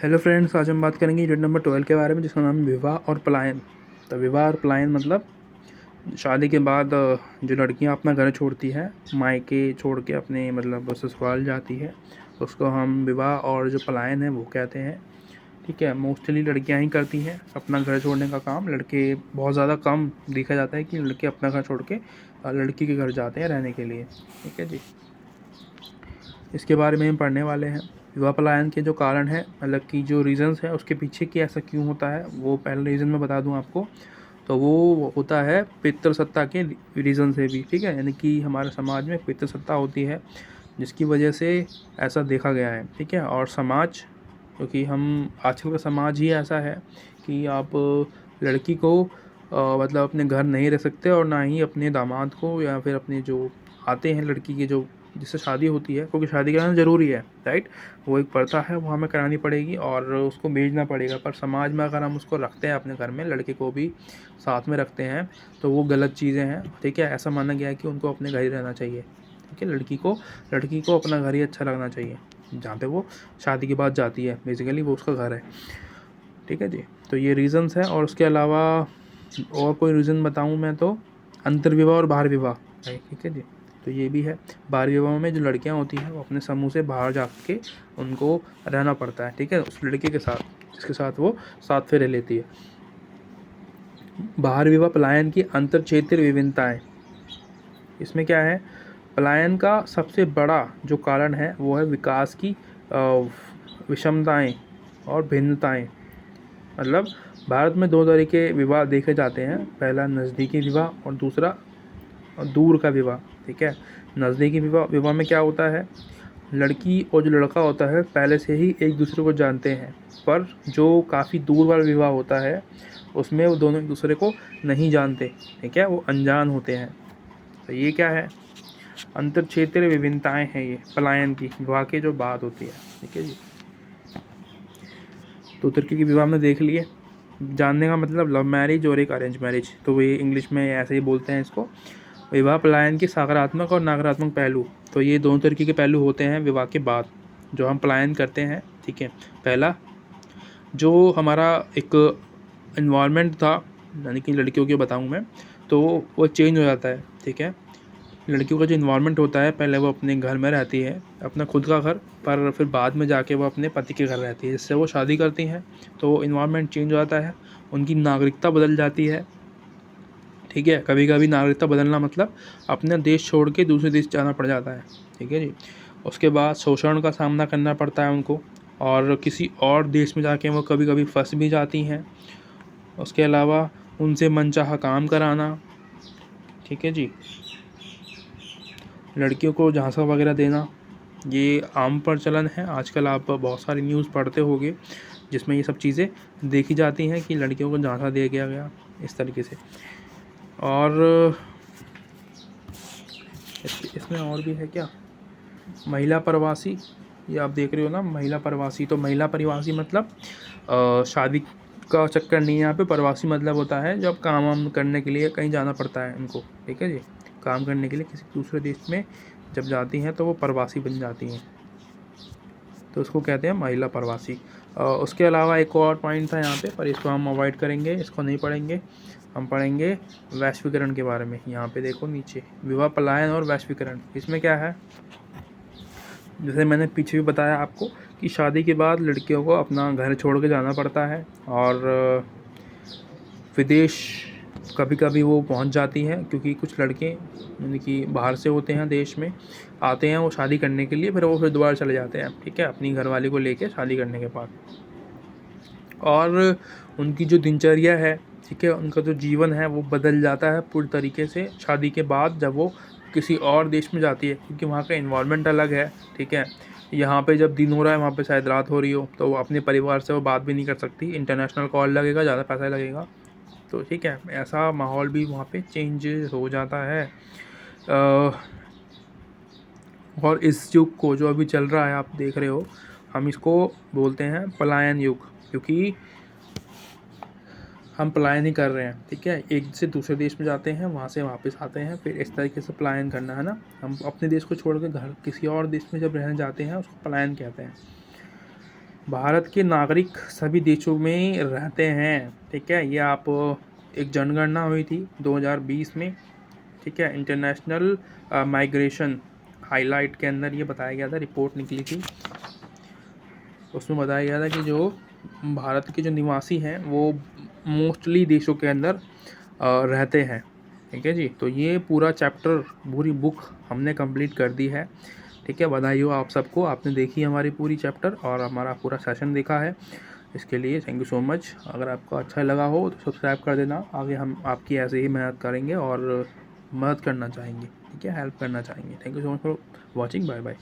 Hello friends, आज हम बात करेंगे यूनिट नंबर 12 के बारे में, जिसका नाम है विवाह और पलायन। तो विवाह और पलायन मतलब शादी के बाद जो लड़कियां अपना घर छोड़ती हैं, मायके छोड़ के अपने मतलब ससुराल जाती है, उसको हम विवाह और जो पलायन है वो कहते हैं। ठीक है, मोस्टली लड़कियां ही करती हैं अपना घर छोड़ने का काम। लड़के बहुत ज़्यादा कम देखा जाता है कि लड़के अपना घर छोड़ के लड़की के घर जाते हैं रहने के लिए। ठीक है जी, इसके बारे में हम पढ़ने वाले हैं। विवाह पलायन के जो कारण है, मतलब कि जो रीज़न्स है उसके पीछे कि ऐसा क्यों होता है, वो पहले रीज़न मैं बता दूं आपको। तो वो होता है पितृसत्ता के रीज़न से भी। ठीक है, यानी कि हमारे समाज में पितृसत्ता होती है, जिसकी वजह से ऐसा देखा गया है। ठीक है, और समाज, क्योंकि हम आजकल का समाज ही ऐसा है कि आप लड़की को मतलब अपने घर नहीं रह सकते, और ना ही अपने दामाद को या फिर अपने जो आते हैं लड़की के जो जिससे शादी होती है, क्योंकि शादी कराना ज़रूरी है, राइट। वो एक प्रथा है, वो हमें करानी पड़ेगी और उसको भेजना पड़ेगा। पर समाज में अगर हम उसको रखते हैं अपने घर में, लड़के को भी साथ में रखते हैं, तो वो गलत चीज़ें हैं। ठीक है, ऐसा माना गया है कि उनको अपने घर ही रहना चाहिए। ठीक है, लड़की को अपना घर ही अच्छा लगना चाहिए, जहाँ पे वो शादी के बाद जाती है, बेसिकली वो उसका घर है। ठीक है जी, तो ये रीज़न्स हैं। और उसके अलावा और कोई रीज़न बताऊँ मैं तो अंतर्विवाह और बाहर विवाह है। ठीक है जी, तो ये भी है। बाहर विवाह में जो लड़कियां होती हैं वो अपने समूह से बाहर जाके उनको रहना पड़ता है। ठीक है, उस लड़के के साथ जिसके साथ वो साथ फेरे लेती है। बाहर विवाह पलायन की अंतर क्षेत्रीय विभिन्नताएं, इसमें क्या है, पलायन का सबसे बड़ा जो कारण है वो है विकास की विषमताएं और भिन्नताएं। मतलब भारत में दो तरह के विवाह देखे जाते हैं, पहला नज़दीकी विवाह और दूसरा दूर का विवाह। ठीक है, नज़दीकी विवाह में क्या होता है, लड़की और जो लड़का होता है पहले से ही एक दूसरे को जानते हैं। पर जो काफ़ी दूर वाला विवाह होता है उसमें वो दोनों एक दूसरे को नहीं जानते। ठीक है, वो अनजान होते हैं। तो ये क्या है, अंतर क्षेत्रीय विभिन्नताएं हैं ये पलायन की, विवाह की जो बात होती है। ठीक है जी, तो तुर्की की विवाह में देख लिए। जानने का मतलब लव मैरिज और एक अरेंज मैरिज, तो ये इंग्लिश में ऐसे ही बोलते हैं इसको। विवाह पलायन के सकारात्मक और नकारात्मक पहलू, तो ये दोनों तरीके के पहलू होते हैं विवाह के बाद जो हम पलायन करते हैं। ठीक है, पहला जो हमारा एक इन्वायरमेंट था, यानी कि लड़कियों के बताऊं मैं, तो वो चेंज हो जाता है। ठीक है, लड़कियों का जो इन्वायरमेंट होता है, पहले वो अपने घर में रहती है, अपना खुद का घर, पर फिर बाद में जाके वो अपने पति के घर रहती है, जिससे वो शादी करती हैं तो इन्वायरमेंट चेंज हो जाता है, उनकी नागरिकता बदल जाती है। ठीक है, कभी कभी नागरिकता बदलना मतलब अपना देश छोड़ के दूसरे देश जाना पड़ जाता है। ठीक है जी, उसके बाद शोषण का सामना करना पड़ता है उनको, और किसी और देश में जाके वो कभी कभी फंस भी जाती हैं। उसके अलावा उनसे मनचाहा काम कराना। ठीक है जी, लड़कियों को झांसा वगैरह देना, ये आम प्रचलन है आजकल। आप बहुत सारी न्यूज़ पढ़ते होंगे जिसमें ये सब चीज़ें देखी जाती हैं कि लड़कियों को झांसा दिया गया इस तरीके से। और इसमें और भी है क्या, महिला प्रवासी, ये आप देख रहे हो ना, महिला प्रवासी। तो महिला प्रवासी मतलब शादी का चक्कर नहीं है यहाँ पे। प्रवासी मतलब होता है जब काम वाम करने के लिए कहीं जाना पड़ता है उनको। ठीक है जी, काम करने के लिए किसी दूसरे देश में जब जाती हैं तो वो प्रवासी बन जाती हैं, तो उसको कहते हैं महिला प्रवासी। उसके अलावा एक और पॉइंट था यहाँ पे, पर इसको हम अवॉइड करेंगे, इसको नहीं पढ़ेंगे। हम पढ़ेंगे वैश्वीकरण के बारे में। यहाँ पे देखो नीचे, विवाह पलायन और वैश्वीकरण, इसमें क्या है, जैसे मैंने पीछे भी बताया आपको कि शादी के बाद लड़कियों को अपना घर छोड़ के जाना पड़ता है, और विदेश कभी कभी वो पहुंच जाती हैं, क्योंकि कुछ लड़के यानी कि बाहर से होते हैं, देश में आते हैं वो शादी करने के लिए, फिर वो फिर दोबारा चले जाते हैं। ठीक है, अपनी घरवाली को लेके शादी करने के बाद। और उनकी जो दिनचर्या है, ठीक है, उनका जो जीवन है वो बदल जाता है पूरी तरीके से शादी के बाद, जब वो किसी और देश में जाती है, क्योंकि वहाँ का इन्वायरमेंट अलग है। ठीक है, यहाँ पे जब दिन हो रहा है वहाँ पे शायद रात हो रही हो, तो वो अपने परिवार से वो बात भी नहीं कर सकती, इंटरनेशनल कॉल लगेगा, ज़्यादा पैसा लगेगा। तो ठीक है, ऐसा माहौल भी वहाँ पे चेंज हो जाता है। और इस युग को जो अभी चल रहा है आप देख रहे हो, हम इसको बोलते हैं पलायन युग, क्योंकि हम पलायन ही कर रहे हैं। ठीक है, एक से दूसरे देश में जाते हैं, वहाँ से वापस आते हैं, फिर इस तरीके से पलायन करना है ना। हम अपने देश को छोड़ के घर किसी और देश में जब रहने जाते हैं उसको पलायन कहते हैं। भारत के नागरिक सभी देशों में रहते हैं, ठीक है। ये आप एक जनगणना हुई थी 2020 में, ठीक है। इंटरनेशनल माइग्रेशन हाईलाइट के अंदर ये बताया गया था, रिपोर्ट निकली थी, उसमें बताया गया था कि जो भारत के जो निवासी हैं वो मोस्टली देशों के अंदर रहते हैं, ठीक है जी। तो ये पूरा चैप्टर, पूरी बुक हमने कंप्लीट कर दी है, ठीक है। बधाई हो आप सबको, आपने देखी हमारी पूरी चैप्टर और हमारा पूरा सेशन देखा है। इसके लिए थैंक यू सो मच। अगर आपको अच्छा लगा हो तो सब्सक्राइब कर देना। आगे हम आपकी ऐसे ही मेहनत करेंगे और मदद करना चाहेंगे, ठीक है, हेल्प करना चाहेंगे। Thank you so much for watching, bye bye.